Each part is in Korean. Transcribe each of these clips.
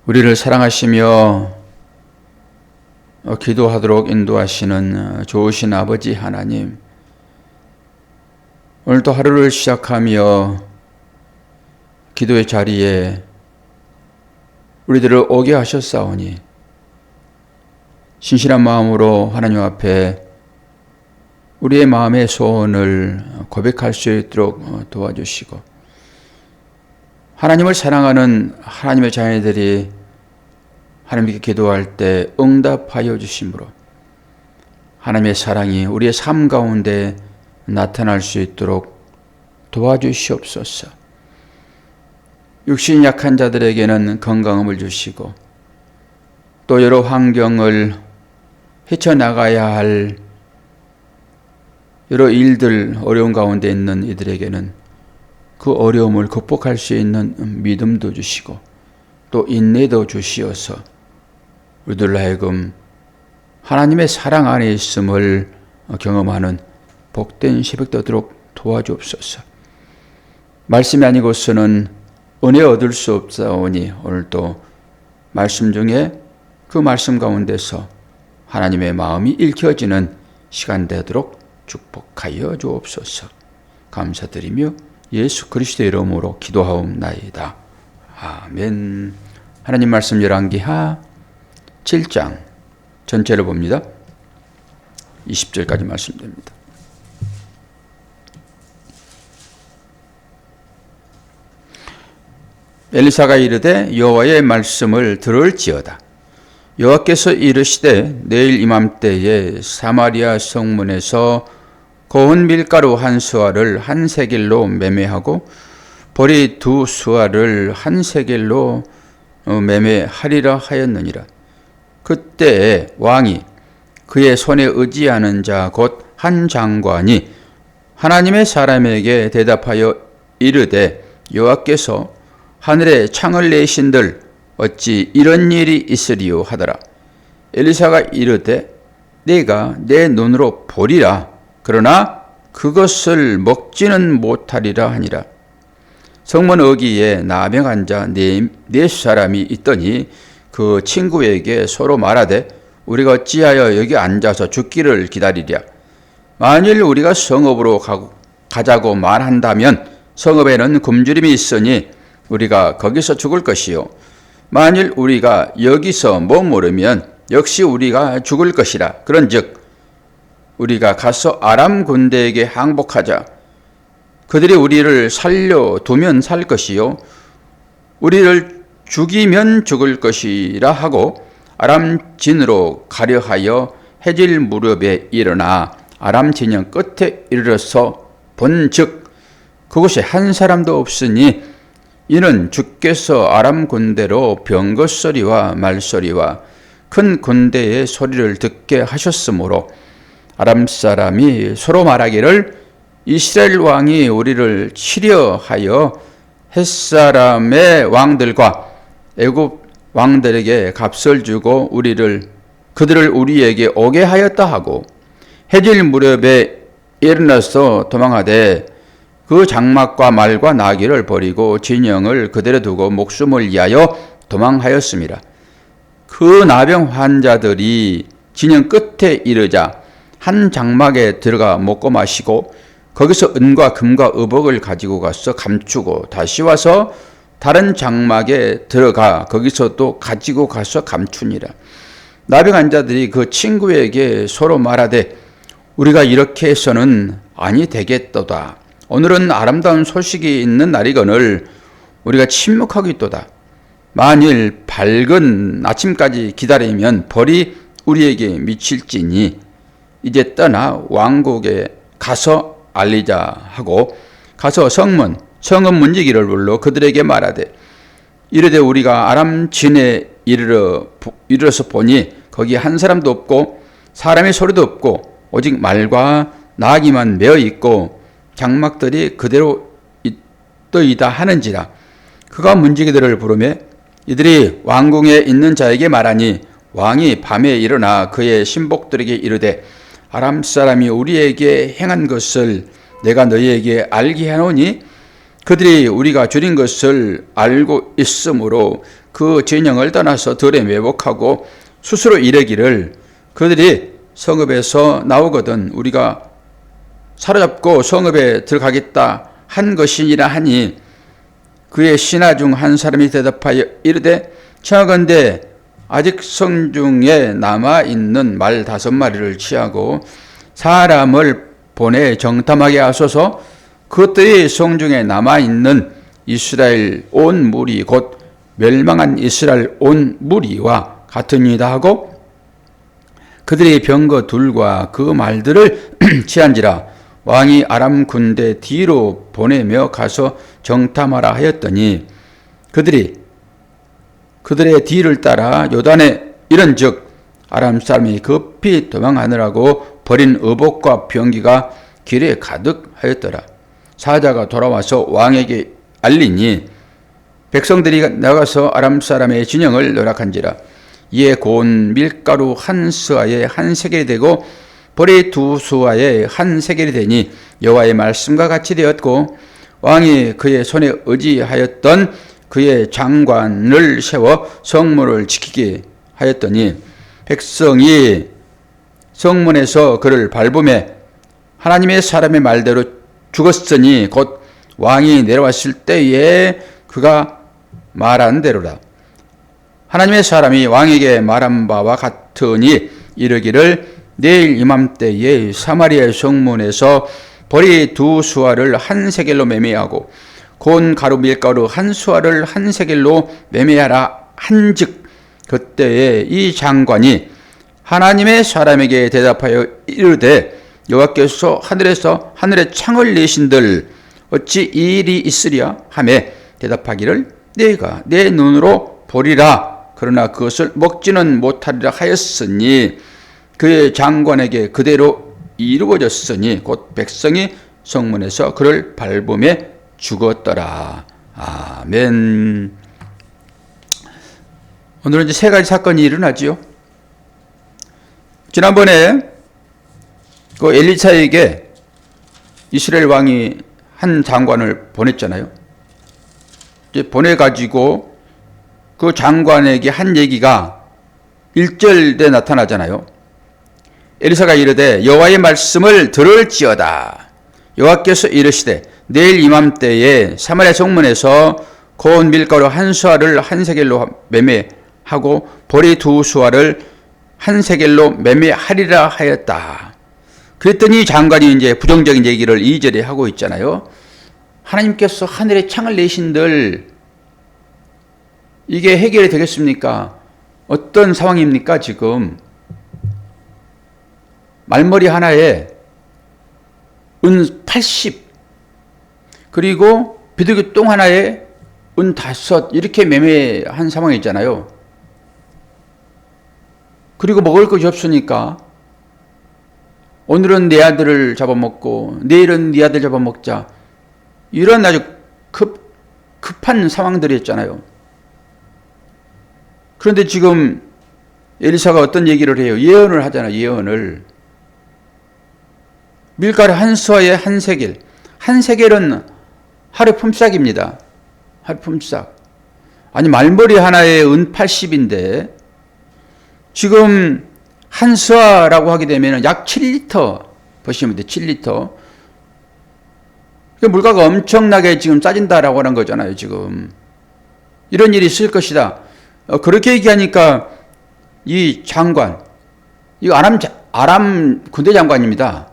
우리를 사랑하시며 기도하도록 인도하시는 좋으신 아버지 하나님, 오늘도 하루를 시작하며 기도의 자리에 우리들을 오게 하셨사오니 신실한 마음으로 하나님 앞에 우리의 마음의 소원을 고백할 수 있도록 도와주시고, 하나님을 사랑하는 하나님의 자녀들이 하나님께 기도할 때 응답하여 주심으로 하나님의 사랑이 우리의 삶 가운데 나타날 수 있도록 도와주시옵소서. 육신이 약한 자들에게는 건강함을 주시고, 또 여러 환경을 헤쳐나가야 할 여러 일들, 어려운 가운데 있는 이들에게는 그 어려움을 극복할 수 있는 믿음도 주시고 또 인내도 주시어서 우리들 하여금 하나님의 사랑 안에 있음을 경험하는 복된 새벽 되도록 도와주옵소서. 말씀이 아니고서는 은혜 얻을 수 없사오니 오늘도 말씀 중에 그 말씀 가운데서 하나님의 마음이 읽혀지는 시간 되도록 축복하여 주옵소서. 감사드리며 예수 그리스도의 이름으로 기도하옵나이다. 아멘. 하나님 말씀 열왕기하 7장 전체를 봅니다. 20절까지 말씀됩니다. 엘리사가 이르되 여호와의 말씀을 들을지어다. 여호와께서 이르시되 내일 이맘때에 사마리아 성문에서 고운 밀가루 한 수알을 한 세겔로 매매하고 보리 두 수알을 한 세겔로 매매하리라 하였느니라. 그때에 왕이 그의 손에 의지하는 자 곧 한 장관이 하나님의 사람에게 대답하여 이르되 여호와께서 하늘에 창을 내신들 어찌 이런 일이 있으리요 하더라. 엘리사가 이르되 내가 내 눈으로 보리라. 그러나 그것을 먹지는 못하리라 하니라. 성문 어귀에 나병한 자 네 사람이 있더니 그 친구에게 서로 말하되 우리가 어찌하여 여기 앉아서 죽기를 기다리랴. 만일 우리가 성읍으로 가자고 말한다면 성읍에는 굶주림이 있으니 우리가 거기서 죽을 것이요, 만일 우리가 여기서 머무르면 역시 우리가 죽을 것이라. 그런즉 우리가 가서 아람 군대에게 항복하자. 그들이 우리를 살려두면 살 것이요 우리를 죽이면 죽을 것이라 하고 아람 진으로 가려 하여 해질 무렵에 일어나 아람 진영 끝에 이르러서 본즉 그곳에 한 사람도 없으니 이는 주께서 아람 군대로 병거 소리와 말소리와 큰 군대의 소리를 듣게 하셨으므로 아람 사람이 서로 말하기를 이스라엘 왕이 우리를 치려하여 햇사람의 왕들과 애굽 왕들에게 값을 주고 그들을 우리에게 오게 하였다 하고 해질 무렵에 일어나서 도망하되 그 장막과 말과 나귀를 버리고 진영을 그대로 두고 목숨을 위하여 도망하였습니다. 그 나병 환자들이 진영 끝에 이르자 한 장막에 들어가 먹고 마시고 거기서 은과 금과 의복을 가지고 가서 감추고 다시 와서 다른 장막에 들어가 거기서 또 가지고 가서 감추니라. 나병 환자들이 그 친구에게 서로 말하되 우리가 이렇게 해서는 아니 되겠도다. 오늘은 아름다운 소식이 있는 날이거늘 우리가 침묵하겠도다. 만일 밝은 아침까지 기다리면 벌이 우리에게 미칠지니 이제 떠나 왕국에 가서 알리자 하고 가서 성읍 문지기를 불러 그들에게 말하되 이르되 우리가 아람 진에 이르러서 보니 거기 한 사람도 없고 사람의 소리도 없고 오직 말과 나귀만 메어 있고 장막들이 그대로 있더이다 하는지라. 그가 문지기들을 부르매 이들이 왕궁에 있는 자에게 말하니 왕이 밤에 일어나 그의 신복들에게 이르되 아람 사람이 우리에게 행한 것을 내가 너희에게 알게 하노니 그들이 우리가 줄인 것을 알고 있으므로 그 진영을 떠나서 들에 매복하고 스스로 이르기를 그들이 성읍에서 나오거든 우리가 사로잡고 성읍에 들어가겠다 한 것이니라 하니 그의 신하 중 한 사람이 대답하여 이르되 청하건대 아직 성중에 남아있는 말 5마리를 취하고 사람을 보내 정탐하게 하소서. 그것들이 성중에 남아있는 이스라엘 온 무리 곧 멸망한 이스라엘 온 무리와 같으니이다 하고 그들이 병거 둘과 그 말들을 취한지라 왕이 아람 군대 뒤로 보내며 가서 정탐하라 하였더니 그들이 그들의 뒤를 따라 요단에 이른즉 아람 사람이 급히 도망하느라고 버린 의복과 병기가 길에 가득하였더라. 사자가 돌아와서 왕에게 알리니 백성들이 나가서 아람 사람의 진영을 노략한지라. 이에 고운 밀가루 한 스아에 한 세겔이 되고 보리 2수아에 한 세겔이 되니 여호와의 말씀과 같이 되었고 왕이 그의 손에 의지하였던 그의 장관을 세워 성문을 지키게 하였더니 백성이 성문에서 그를 밟으며 하나님의 사람의 말대로 죽었으니 곧 왕이 내려왔을 때에 그가 말한 대로라. 하나님의 사람이 왕에게 말한 바와 같으니 이르기를 내일 이맘때에 사마리아 성문에서 보리 2수아를 한 세겔로 매매하고 고운 가루 밀가루 한 수아를 한 세겔로 매매하라 한즉 그때에 이 장관이 하나님의 사람에게 대답하여 이르되 여호와께서 하늘에서 하늘에 창을 내신들 어찌 이 일이 있으랴 하며 대답하기를 내가 내 눈으로 보리라 그러나 그것을 먹지는 못하리라 하였으니 그의 장관에게 그대로 이루어졌으니 곧 백성이 성문에서 그를 밟으며 죽었더라. 아멘. 오늘은 이제 3가지 사건이 일어나지요. 지난번에 그 엘리사에게 이스라엘 왕이 한 장관을 보냈잖아요. 이제 보내가지고 그 장관에게 한 얘기가 1절에 나타나잖아요. 엘리사가 이르되 여호와의 말씀을 들을지어다. 여호와께서 이르시되 내일 이맘때에 사마리아 성문에서 고운 밀가루 한 수아를 한 세겔로 매매하고 보리 2수아를 한 세겔로 매매하리라 하였다. 그랬더니 장관이 이제 부정적인 얘기를 2절에 하고 있잖아요. 하나님께서 하늘에 창을 내신들 이게 해결이 되겠습니까? 어떤 상황입니까 지금? 말머리 하나에 은 80 그리고 비둘기 똥 하나에 은 5 이렇게 매매한 상황이 있잖아요. 그리고 먹을 것이 없으니까 오늘은 내 아들을 잡아먹고 내일은 네 아들 잡아먹자 이런 아주 급한 상황들이었잖아요. 그런데 지금 엘리사가 어떤 얘기를 해요? 예언을 하잖아요. 예언을. 밀가루 한 수아에 한 세겔. 한 세겔은 하루 품삯입니다. 하루 품삯. 아니 말머리 하나에 은 80인데 지금 한 수아라고 하게 되면 약 7리터 보시면 돼요. 7리터. 물가가 엄청나게 지금 싸진다라고 하는 거잖아요. 지금 이런 일이 있을 것이다. 그렇게 얘기하니까 이 장관, 이거 아람 군대 장관입니다.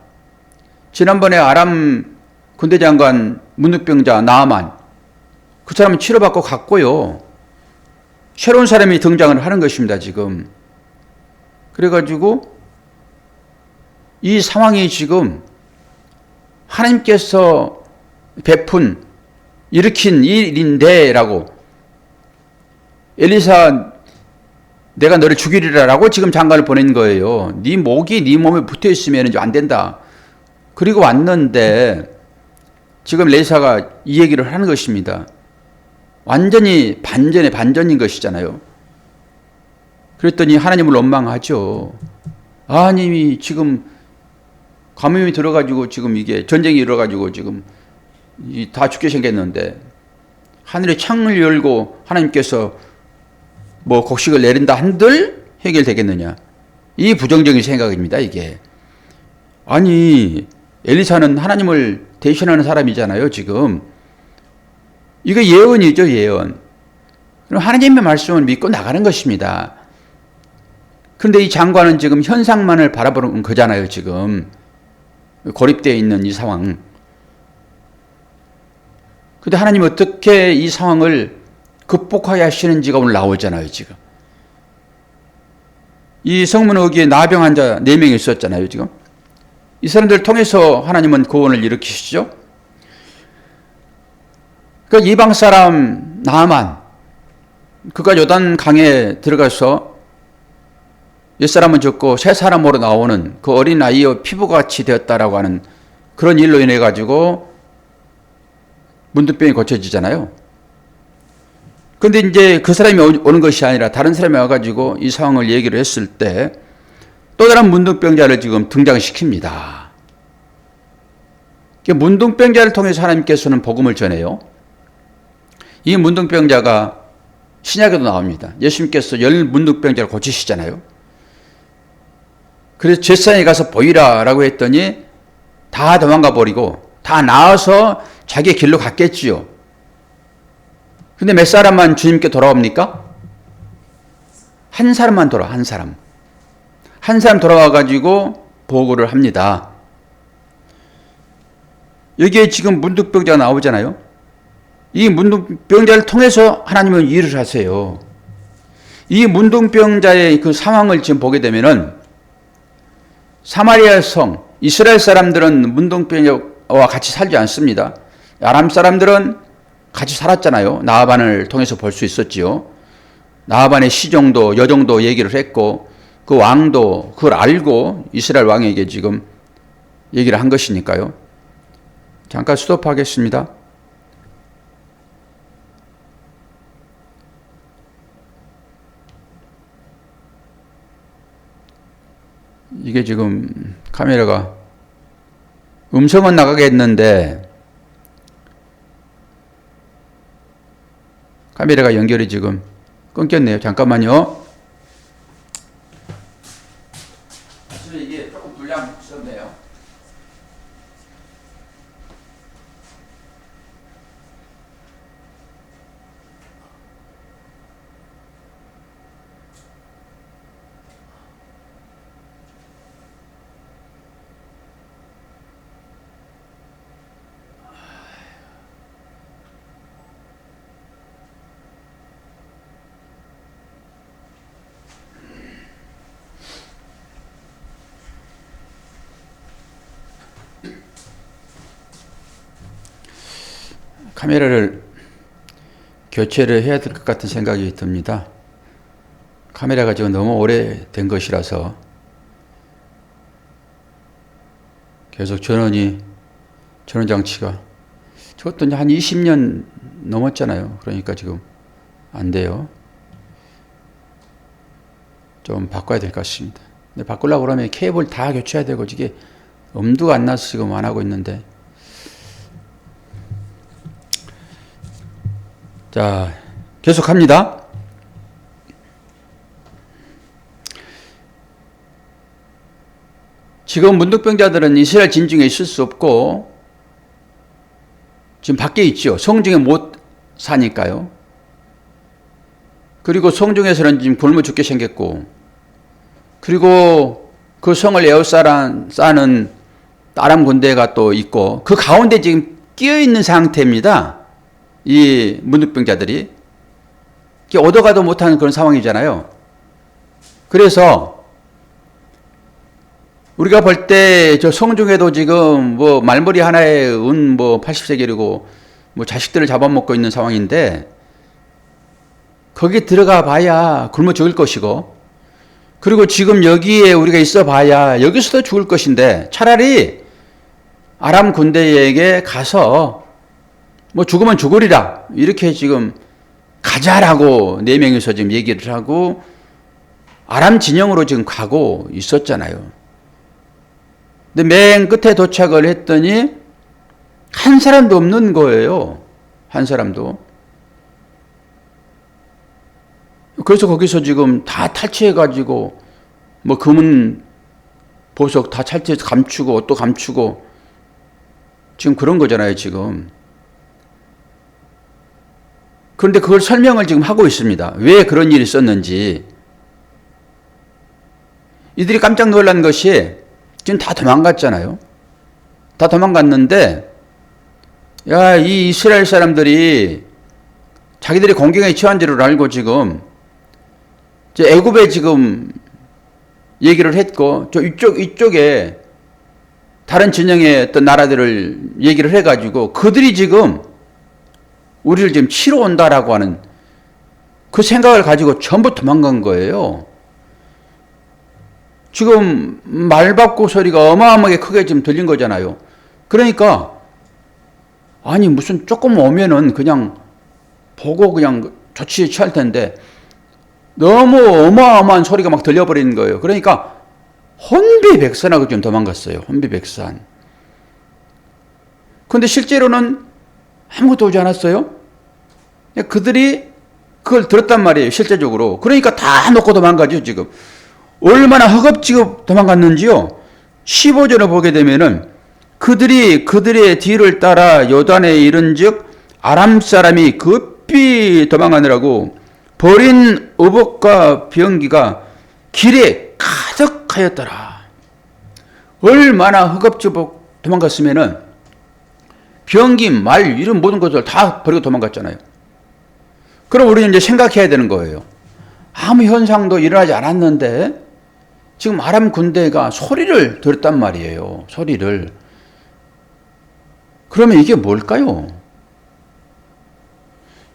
지난번에 아람 군대 장관 문둥병자 나아만 그 사람은 치료받고 갔고요. 새로운 사람이 등장을 하는 것입니다. 지금. 그래가지고 이 상황이 지금 하나님께서 일으킨 일인데 라고 엘리사 내가 너를 죽이리라 라고 지금 장관을 보낸 거예요. 네 목이 네 몸에 붙어 있으면 안 된다. 그리고 왔는데 지금 엘리사가 이 얘기를 하는 것입니다. 완전히 반전인 것이잖아요. 그랬더니 하나님을 원망하죠. 하나님이 지금 가뭄이 들어가지고 지금 이게 전쟁이 일어가지고 지금 다 죽게 생겼는데 하늘의 창을 열고 하나님께서 뭐 곡식을 내린다 한들 해결되겠느냐. 이 부정적인 생각입니다, 이게. 아니, 엘리사는 하나님을 대신하는 사람이잖아요, 지금. 이거 예언이죠, 예언. 그럼 하나님의 말씀을 믿고 나가는 것입니다. 그런데 이 장관은 지금 현상만을 바라보는 거잖아요, 지금. 고립되어 있는 이 상황. 근데 하나님 어떻게 이 상황을 극복하게 하시는지가 오늘 나오잖아요, 지금. 이 성문 어귀에 나병 환자 4명이 있었잖아요, 지금. 이 사람들을 통해서 하나님은 구원을 일으키시죠. 그러니까 이방 사람 나아만, 그가 요단 강에 들어가서 옛사람은 죽고 새 사람으로 나오는 그 어린 아이의 피부같이 되었다라고 하는 그런 일로 인해 가지고 문둥병이 고쳐지잖아요. 근데 이제 그 사람이 오는 것이 아니라 다른 사람이 와가지고 이 상황을 얘기를 했을 때 또 다른 문둥병자를 지금 등장시킵니다. 문둥병자를 통해서 하나님께서는 복음을 전해요. 이 문둥병자가 신약에도 나옵니다. 예수님께서 10 문둥병자를 고치시잖아요. 그래서 제사장에 가서 보이라라고 했더니 다 도망가 버리고 다 나와서 자기 길로 갔겠지요. 근데 몇 사람만 주님께 돌아옵니까? 한 사람만 돌아와, 한 사람. 한 사람 돌아와가지고 보고를 합니다. 여기에 지금 문둥병자가 나오잖아요. 이 문둥병자를 통해서 하나님은 일을 하세요. 이 문둥병자의 그 상황을 지금 보게 되면은 사마리아 성, 이스라엘 사람들은 문둥병자와 같이 살지 않습니다. 아람 사람들은 같이 살았잖아요. 나아반을 통해서 볼 수 있었지요. 나아반의 시종도 여종도 얘기를 했고 그 왕도 그걸 알고 이스라엘 왕에게 지금 얘기를 한 것이니까요. 잠깐 스톱하겠습니다. 이게 지금 카메라가 음성은 나가겠는데 카메라가 연결이 지금 끊겼네요. 잠깐만요. 사실 이게 조금 분량이 있었네요. 카메라를 교체를 해야 될 것 같은 생각이 듭니다. 카메라가 지금 너무 오래된 것이라서 계속 전원 장치가 저것도 한 20년 넘었잖아요. 그러니까 지금 안 돼요. 좀 바꿔야 될 것 같습니다. 근데 바꾸려고 그러면 케이블 다 교체해야 되고 이게 엄두가 안 나서 지금 안 하고 있는데. 자, 계속합니다. 지금 문둥병자들은 이스라엘 진중에 있을 수 없고 지금 밖에 있죠. 성중에 못 사니까요. 그리고 성중에서는 지금 굶어 죽게 생겼고, 그리고 그 성을 에워싸는 아람 군대가 또 있고, 그 가운데 지금 끼어 있는 상태입니다. 이 문둥병자들이 얻어가도 못하는 그런 상황이잖아요. 그래서 우리가 볼 때 저 성중에도 지금 뭐 말머리 하나에 은 뭐 80세겔이고 뭐 자식들을 잡아먹고 있는 상황인데 거기 들어가 봐야 굶어 죽을 것이고, 그리고 지금 여기에 우리가 있어 봐야 여기서도 죽을 것인데 차라리 아람 군대에게 가서 뭐 죽으면 죽으리라 이렇게 지금 가자라고 4명이서 지금 얘기를 하고 아람 진영으로 지금 가고 있었잖아요. 근데 맨 끝에 도착을 했더니 한 사람도 없는 거예요. 한 사람도. 그래서 거기서 지금 다 탈취해가지고 뭐 금은 보석 다 탈취해서 감추고 또 감추고 지금 그런 거잖아요, 지금. 그런데 그걸 설명을 지금 하고 있습니다. 왜 그런 일이 있었는지. 이들이 깜짝 놀란 것이 지금 다 도망갔잖아요. 다 도망갔는데, 야, 이 이스라엘 사람들이 자기들이 공경에 처한 줄을 알고 지금 애굽에 지금 얘기를 했고, 이쪽에 다른 진영의 어떤 나라들을 얘기를 해가지고 그들이 지금 우리를 지금 치러 온다라고 하는 그 생각을 가지고 전부 도망간 거예요. 지금 말박고 소리가 어마어마하게 크게 지금 들린 거잖아요. 그러니까 아니 무슨 조금 오면은 그냥 보고 그냥 조치에 취할 텐데 너무 어마어마한 소리가 막 들려버리는 거예요. 그러니까 혼비백산하고 좀 도망갔어요. 혼비백산. 그런데 실제로는 아무것도 오지 않았어요. 그들이 그걸 들었단 말이에요. 실제적으로. 그러니까 다 놓고 도망가죠. 지금. 얼마나 허겁지겁 도망갔는지요. 15절을 보게 되면은 그들의 뒤를 따라 요단에 이른즉 아람 사람이 급히 도망가느라고 버린 어복과 병기가 길에 가득하였더라. 얼마나 허겁지겁 도망갔으면은 병기, 말 이런 모든 것을 다 버리고 도망갔잖아요. 그럼 우리는 이제 생각해야 되는 거예요. 아무 현상도 일어나지 않았는데 지금 아람 군대가 소리를 들었단 말이에요. 소리를. 그러면 이게 뭘까요?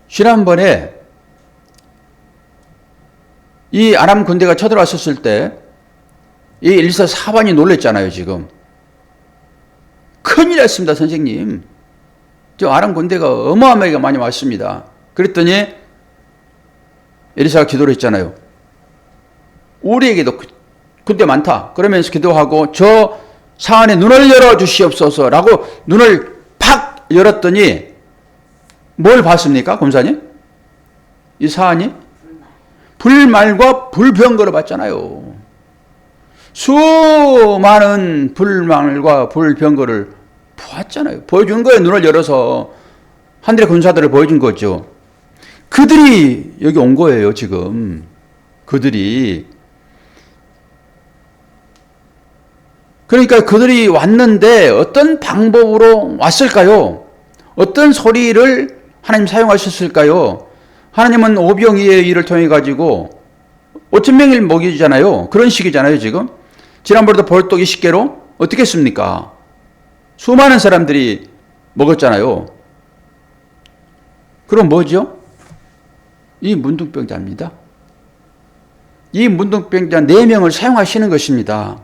지난번에 이 아람 군대가 쳐들어왔었을 때 이 엘리사 사반이 놀랬잖아요, 지금. 큰일 났습니다, 선생님. 저 아람 군대가 어마어마하게 많이 왔습니다. 그랬더니 엘리사가 기도를 했잖아요. 우리에게도 군대 많다. 그러면서 기도하고 저 사안에 눈을 열어 주시옵소서라고 눈을 팍 열었더니 뭘 봤습니까, 검사님? 이 사안이 불말과 불병거를 봤잖아요. 수많은 불말과 불병거를 보았잖아요. 보여준 거예요. 눈을 열어서 하늘의 군사들을 보여준 거죠. 그들이 여기 온 거예요, 지금. 그들이. 그러니까 그들이 왔는데 어떤 방법으로 왔을까요? 어떤 소리를 하나님 사용하셨을까요? 하나님은 오병이의 일을 통해 가지고 5,000명을 먹이잖아요. 그런 식이잖아요, 지금. 지난번에도 벌떡 20개로 어떻게 했습니까? 수많은 사람들이 먹었잖아요. 그럼 뭐죠? 이 문둥병자입니다. 이 문둥병자 4명을 사용하시는 것입니다.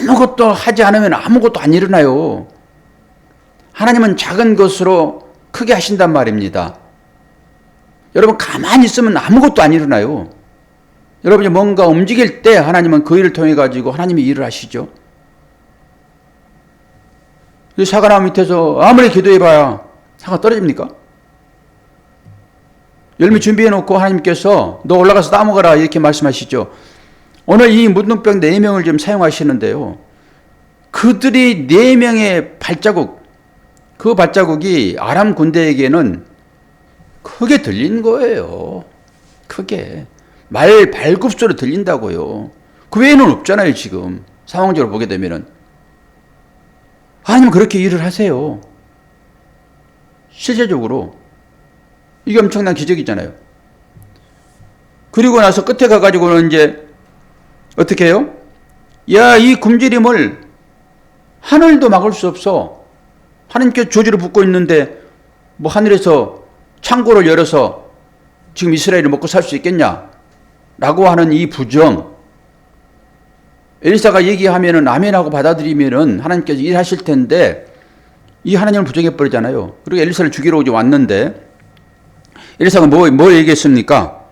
아무것도 하지 않으면 아무것도 안 일어나요. 하나님은 작은 것으로 크게 하신단 말입니다. 여러분 가만히 있으면 아무것도 안 일어나요. 여러분이 뭔가 움직일 때 하나님은 그 일을 통해 가지고 하나님이 일을 하시죠. 이 사과나무 밑에서 아무리 기도해봐야 사과 떨어집니까? 열매 준비해놓고 하나님께서 너 올라가서 따먹어라 이렇게 말씀하시죠. 오늘 이 문둥병 4명을 좀 사용하시는데요. 그들이 4명의 발자국, 그 발자국이 아람 군대에게는 크게 들린 거예요. 크게. 말 발굽소리 들린다고요. 그 외에는 없잖아요, 지금. 상황적으로 보게 되면은. 하나님은 그렇게 일을 하세요. 실제적으로. 이게 엄청난 기적이잖아요. 그리고 나서 끝에 가가지고는 이제 어떻게 해요? 야, 이 굶주림을 하늘도 막을 수 없어. 하나님께 저주를 붓고 있는데 뭐 하늘에서 창고를 열어서 지금 이스라엘을 먹고 살 수 있겠냐? 라고 하는 이 부정. 엘리사가 얘기하면은 아멘하고 받아들이면은 하나님께서 일하실 텐데 이 하나님을 부정해 버리잖아요. 그리고 엘리사를 죽이러 오지 왔는데 엘리사가 뭐 얘기했습니까?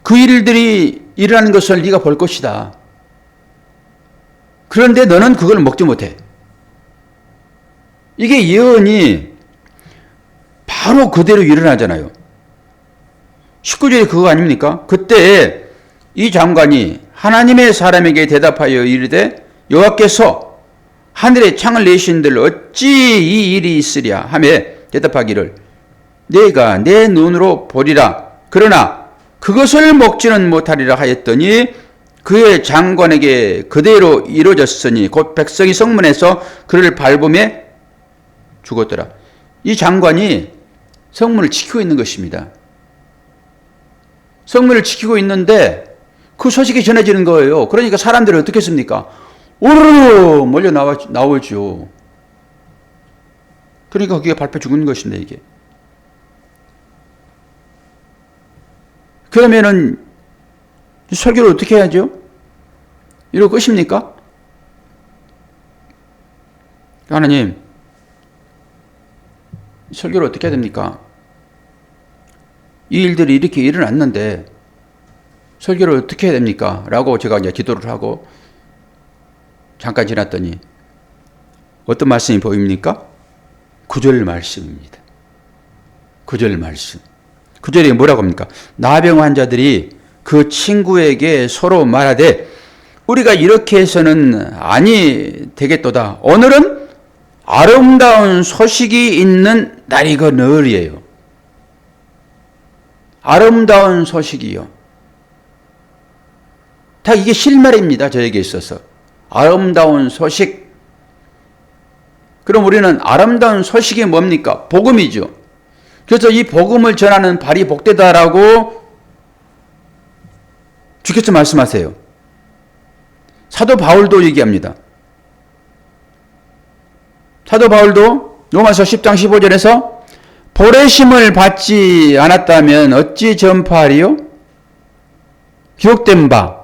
그 일들이 일어나는 것을 네가 볼 것이다. 그런데 너는 그걸 먹지 못해. 이게 예언이 바로 그대로 일어나잖아요. 19절에 그거 아닙니까? 그때 이 장관이 하나님의 사람에게 대답하여 이르되 여호와께서 하늘에 창을 내신들 어찌 이 일이 있으랴 하며 대답하기를 내가 내 눈으로 보리라 그러나 그것을 먹지는 못하리라 하였더니 그의 장관에게 그대로 이루어졌으니 곧 백성이 성문에서 그를 밟음에 죽었더라. 이 장관이 성문을 지키고 있는 것입니다. 성문을 지키고 있는데 그 소식이 전해지는 거예요. 그러니까 사람들이 어떻게 했습니까? 오르르 몰려 나오죠. 그러니까 거기에 밟혀 죽은 것인데 이게. 그러면은 설교를 어떻게 해야죠? 이러고 끝입니까? 하나님, 설교를 어떻게 해야 됩니까? 이 일들이 이렇게 일어났는데 설교를 어떻게 해야 됩니까? 라고 제가 이제 기도를 하고 잠깐 지났더니 어떤 말씀이 보입니까? 9절 말씀입니다. 9절 말씀. 9절에 뭐라고 합니까? 나병 환자들이 그 친구에게 서로 말하되 우리가 이렇게 해서는 아니 되겠도다. 오늘은 아름다운 소식이 있는 날이거늘이에요. 아름다운 소식이요. 다 이게 실말입니다. 저에게 있어서. 아름다운 소식. 그럼 우리는 아름다운 소식이 뭡니까? 복음이죠. 그래서 이 복음을 전하는 발이 복되다라고 주께서 말씀하세요. 사도 바울도 얘기합니다. 사도 바울도 로마서 10장 15절에서 보내심을 받지 않았다면 어찌 전파하리요? 기록된 바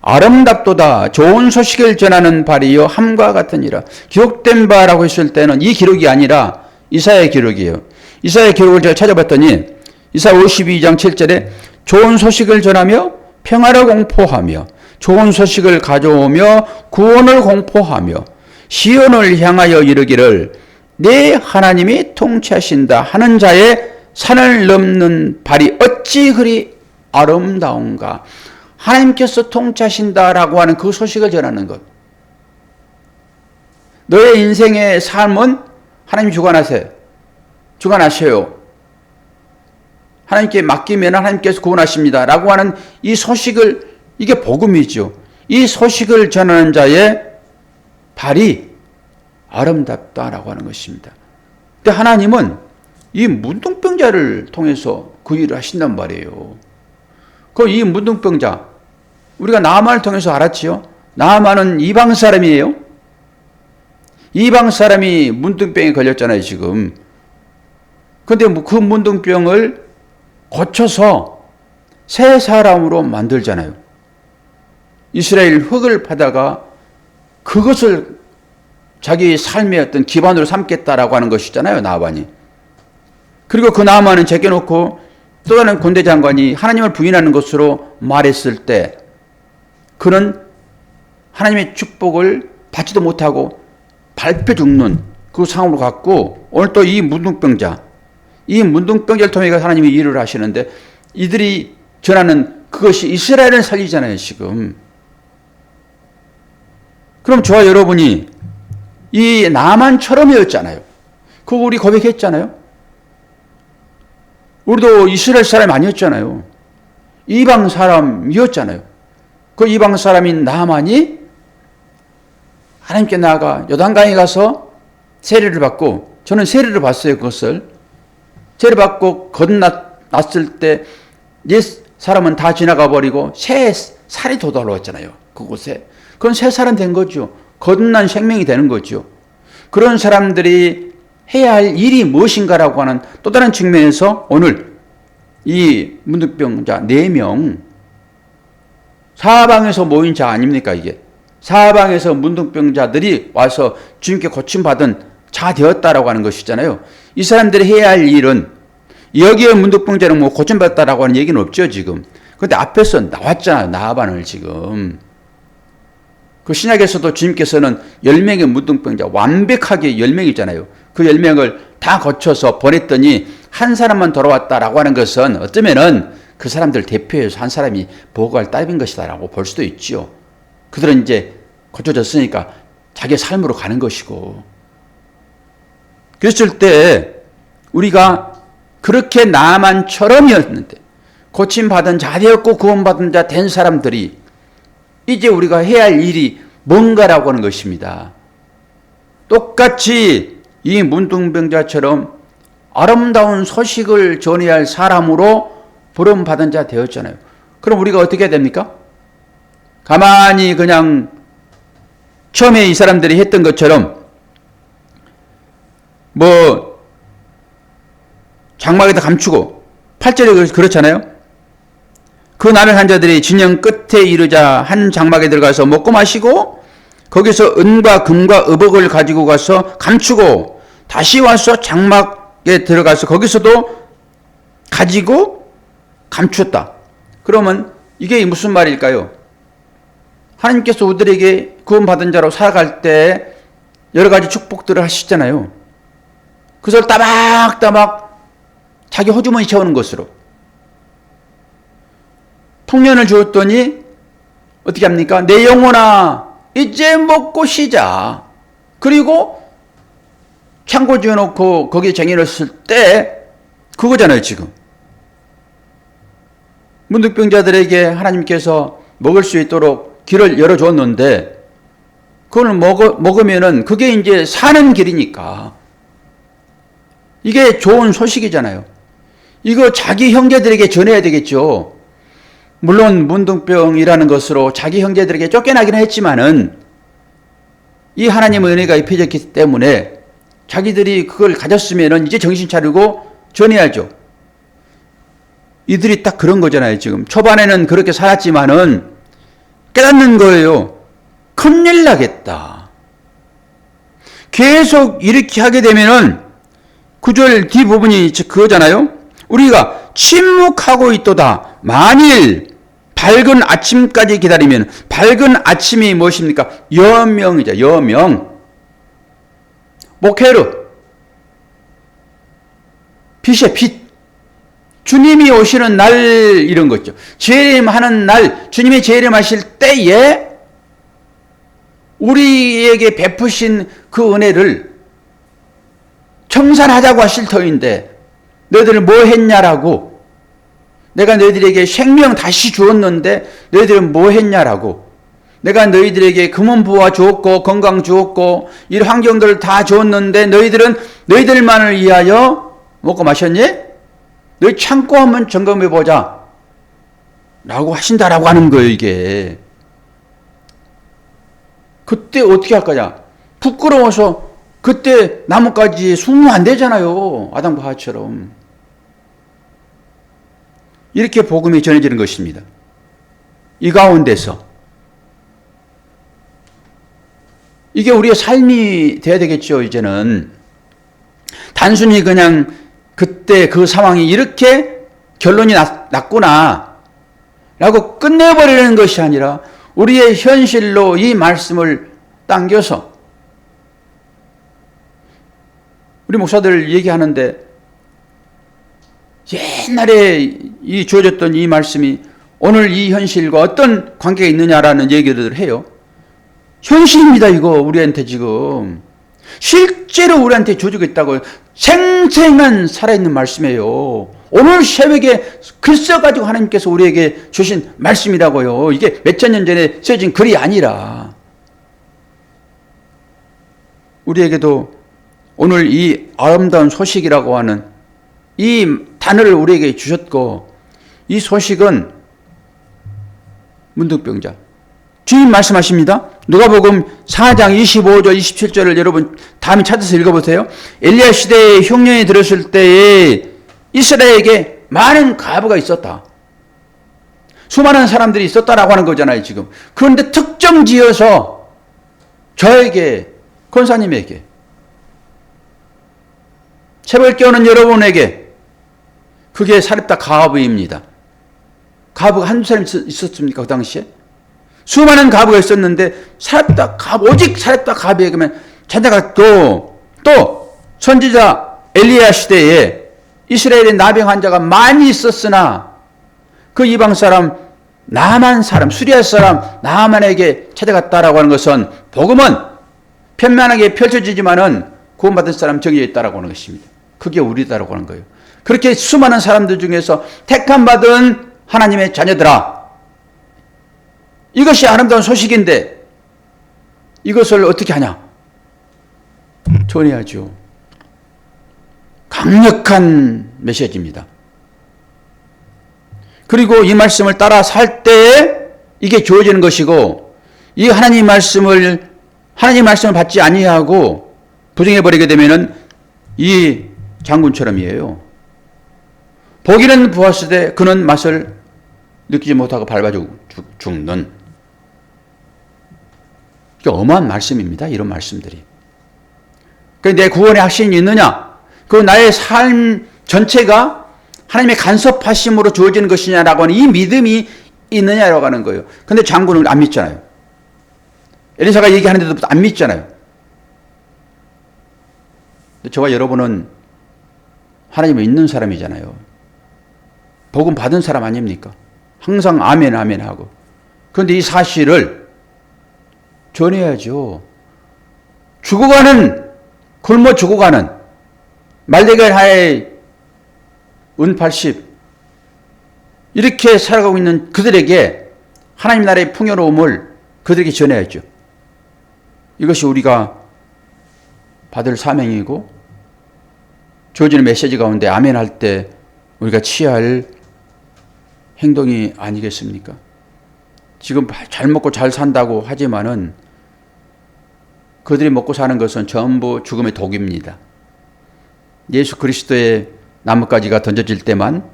아름답도다 좋은 소식을 전하는 발이요 함과 같으니라. 기록된 바라고 했을 때는 이 기록이 아니라 이사야의 기록이에요. 이사야의 기록을 제가 찾아봤더니 이사야 52장 7절에 좋은 소식을 전하며 평화를 공포하며 좋은 소식을 가져오며 구원을 공포하며 시온을 향하여 이르기를 내 하나님이 통치하신다 하는 자의 산을 넘는 발이 어찌 그리 아름다운가. 하나님께서 통치하신다라고 하는 그 소식을 전하는 것. 너의 인생의 삶은 하나님 주관하세요. 주관하셔요. 하나님께 맡기면 하나님께서 구원하십니다 라고 하는 이 소식을, 이게 복음이죠. 이 소식을 전하는 자의 발이 아름답다라고 하는 것입니다. 근데 하나님은 이 문둥병자를 통해서 그 일을 하신단 말이에요. 그럼 이 문둥병자, 우리가 나아만을 통해서 알았지요. 나아만은 이방 사람이에요. 이방 사람이 문둥병에 걸렸잖아요, 지금. 근데 그 문둥병을 고쳐서 새 사람으로 만들잖아요. 이스라엘 흙을 파다가 그것을 자기 삶의 어떤 기반으로 삼겠다라고 하는 것이잖아요, 나아만이. 그리고 그 나아만은 제껴놓고 또 다른 군대 장관이 하나님을 부인하는 것으로 말했을 때 그는 하나님의 축복을 받지도 못하고 밟혀 죽는 그 상황으로 갔고, 오늘 또 이 문둥병자, 이 문둥병자를 통해 하나님이 일을 하시는데 이들이 전하는 그것이 이스라엘을 살리잖아요, 지금. 그럼 저와 여러분이 이 나만처럼이었잖아요. 그거 우리 고백했잖아요. 우리도 이스라엘 사람이 아니었잖아요. 이방 사람이었잖아요. 그 이방 사람인 나만이 하나님께 나아가 요단강에 가서 세례를 받고, 저는 세례를 받았어요. 그것을 세례 받고 거듭났을 때 옛 사람은 다 지나가 버리고 새 살이 돋아올랐잖아요. 그곳에. 그건 새 사람 된 거죠. 거듭난 생명이 되는 거죠. 그런 사람들이 해야 할 일이 무엇인가라고 하는 또 다른 측면에서 오늘 이 문둥병자 4명, 사방에서 모인 자 아닙니까 이게. 사방에서 문둥병자들이 와서 주님께 고침받은 자 되었다라고 하는 것이잖아요. 이 사람들이 해야 할 일은, 여기에 문둥병자는 뭐 고침받았다라고 하는 얘기는 없죠 지금. 근데 앞에서 나왔잖아요, 나아반을 지금. 그 신약에서도 주님께서는 10명의 문둥병자 완벽하게 10명이잖아요. 그 10명을 다 거쳐서 보냈더니 한 사람만 돌아왔다라고 하는 것은 어쩌면은 그 사람들 대표해서 한 사람이 보고할 따름인 것이다라고 볼 수도 있지요. 그들은 이제 고쳐졌으니까 자기의 삶으로 가는 것이고. 그랬을 때 우리가 그렇게 나만처럼이었는데 고침받은 자 되었고 구원받은 자 된 사람들이 이제 우리가 해야 할 일이 뭔가라고 하는 것입니다. 똑같이 이 문둥병자처럼 아름다운 소식을 전해야 할 사람으로 부름받은 자 되었잖아요. 그럼 우리가 어떻게 해야 됩니까? 가만히 그냥 처음에 이 사람들이 했던 것처럼 뭐 장막에다 감추고 8절에 그렇잖아요. 그 나를 한 자들이 진영 끝에 이르자 한 장막에 들어가서 먹고 마시고 거기서 은과 금과 의복을 가지고 가서 감추고 다시 와서 장막에 들어가서 거기서도 가지고 감추었다. 그러면 이게 무슨 말일까요? 하나님께서 우리들에게 구원받은 자로 살아갈 때 여러 가지 축복들을 하시잖아요. 그것을 따박따박 자기 호주머니 채우는 것으로 통년을 주었더니 어떻게 합니까? 내 영혼아 이제 먹고 쉬자. 그리고 창고 지어놓고 거기에 쟁여놨을 때 그거잖아요. 지금 문둥병자들에게 하나님께서 먹을 수 있도록 길을 열어줬는데 그걸 먹으면은 그게 이제 사는 길이니까 이게 좋은 소식이잖아요. 이거 자기 형제들에게 전해야 되겠죠. 물론 문둥병이라는 것으로 자기 형제들에게 쫓겨나기는 했지만은 이 하나님의 은혜가 입혀졌기 때문에 자기들이 그걸 가졌으면은 이제 정신 차리고 전해야죠. 이들이 딱 그런 거잖아요. 지금 초반에는 그렇게 살았지만은 깨닫는 거예요. 큰일 나겠다. 계속 이렇게 하게 되면은 9절 뒷부분이 그거잖아요. 우리가 침묵하고 있도다. 만일 밝은 아침까지 기다리면 밝은 아침이 무엇입니까? 여명이죠. 여명. 모케르. 빛이야 빛. 주님이 오시는 날 이런 거죠. 재림하는 날 주님이 재림하실 때에 우리에게 베푸신 그 은혜를 청산하자고 하실 터인데 너희들은 뭐 했냐라고 내가 너희들에게 생명 다시 주었는데 너희들은 뭐 했냐라고 내가 너희들에게 금은 부와 주었고 건강 주었고 이 환경들을 다 주었는데 너희들은 너희들만을 위하여 먹고 마셨니? 너희 참고 한번 점검해 보자 라고 하신다라고 하는 거예요. 이게 그때 어떻게 할 거냐? 부끄러워서 그때 나뭇가지에 숨으면 안 되잖아요. 아담과 하와처럼. 이렇게 복음이 전해지는 것입니다. 이 가운데서 이게 우리의 삶이 돼야 되겠죠. 이제는 단순히 그냥 그때 그 상황이 이렇게 결론이 났구나 라고 끝내버리는 것이 아니라 우리의 현실로 이 말씀을 당겨서 우리 목사들 얘기하는데 옛날에 이 주어졌던 이 말씀이 오늘 이 현실과 어떤 관계가 있느냐라는 얘기를 해요. 현실입니다. 이거 우리한테 지금 실제로 우리한테 주어지고 있다고요. 생생한 살아있는 말씀이에요. 오늘 새벽에 글 써가지고 하나님께서 우리에게 주신 말씀이라고요. 이게 몇천 년 전에 써진 글이 아니라 우리에게도 오늘 이 아름다운 소식이라고 하는 이 단어를 우리에게 주셨고 이 소식은 문둥병자 주님 말씀하십니다. 누가복음 4장 25절 27절을 여러분 다음에 찾아서 읽어보세요. 엘리야 시대에 흉년이 들었을 때에 이스라엘에게 많은 과부가 있었다. 수많은 사람들이 있었다라고 하는 거잖아요. 지금. 그런데 특정 지어서 저에게 권사님에게 새벽 깨우는 여러분에게 그게 사렙다 가부입니다. 가부가 한두 사람 있었습니까? 그 당시에? 수많은 가부가 있었는데 오직 사렙다 가부에 가면 자네가 또 선지자 엘리야 시대에 이스라엘의 나병 환자가 많이 있었으나 그 이방 사람 나만 사람 수리아 사람 나만에게 찾아갔다라고 하는 것은 복음은 편만하게 펼쳐지지만은 구원받은 사람 저기에 있다라고 하는 것입니다. 그게 우리다라고 하는 거예요. 그렇게 수많은 사람들 중에서 택함받은 하나님의 자녀들아, 이것이 아름다운 소식인데 이것을 어떻게 하냐? 전해야죠. 강력한 메시지입니다. 그리고 이 말씀을 따라 살 때 이게 주어지는 것이고, 이 하나님 말씀을 받지 아니하고 부정해버리게 되면은 이 장군처럼이에요. 보기는 부었으되 그는 맛을 느끼지 못하고 밟아 죽는. 이게 어마어마한 말씀입니다. 이런 말씀들이. 내 구원의 확신이 있느냐? 그 나의 삶 전체가 하나님의 간섭하심으로 주어지는 것이냐라고 하는 이 믿음이 있느냐라고 하는 거예요. 근데 장군은 안 믿잖아요. 엘리사가 얘기하는데도 안 믿잖아요. 저와 여러분은 하나님을 믿는 사람이잖아요. 복음 받은 사람 아닙니까? 항상 아멘 아멘 하고. 그런데 이 사실을 전해야죠. 굶어 죽어가는 말대결 하에 은 80 이렇게 살아가고 있는 그들에게 하나님 나라의 풍요로움을 그들에게 전해야죠. 이것이 우리가 받을 사명이고 주어지는 메시지 가운데 아멘 할 때 우리가 취할 행동이 아니겠습니까? 지금 잘 먹고 잘 산다고 하지만은 그들이 먹고 사는 것은 전부 죽음의 독입니다. 예수 그리스도의 나뭇가지가 던져질 때만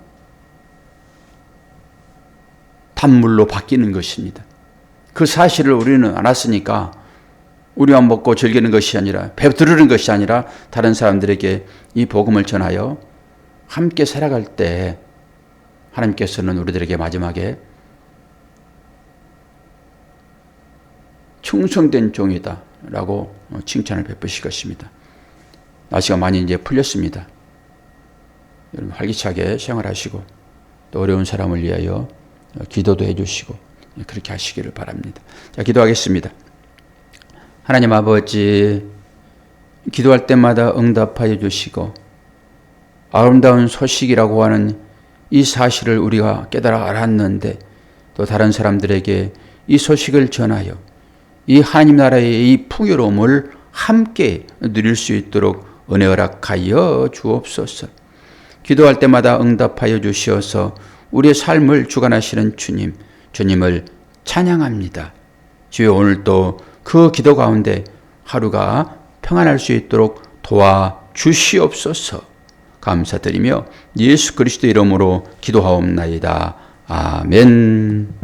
단물로 바뀌는 것입니다. 그 사실을 우리는 알았으니까 우리만 먹고 즐기는 것이 아니라 배부르는 것이 아니라 다른 사람들에게 이 복음을 전하여 함께 살아갈 때 하나님께서는 우리들에게 마지막에 충성된 종이다 라고 칭찬을 베푸실 것입니다. 날씨가 많이 이제 풀렸습니다. 여러분 활기차게 생활하시고 또 어려운 사람을 위하여 기도도 해주시고 그렇게 하시기를 바랍니다. 자, 기도하겠습니다. 하나님 아버지, 기도할 때마다 응답하여 주시고 아름다운 소식이라고 하는 이 사실을 우리가 깨달아 알았는데 또 다른 사람들에게 이 소식을 전하여 이 하나님 나라의 이 풍요로움을 함께 누릴 수 있도록 은혜 허락하여 주옵소서. 기도할 때마다 응답하여 주시어서 우리의 삶을 주관하시는 주님을 찬양합니다. 주여, 오늘도 그 기도 가운데 하루가 평안할 수 있도록 도와주시옵소서. 감사드리며 예수 그리스도 이름으로 기도하옵나이다. 아멘.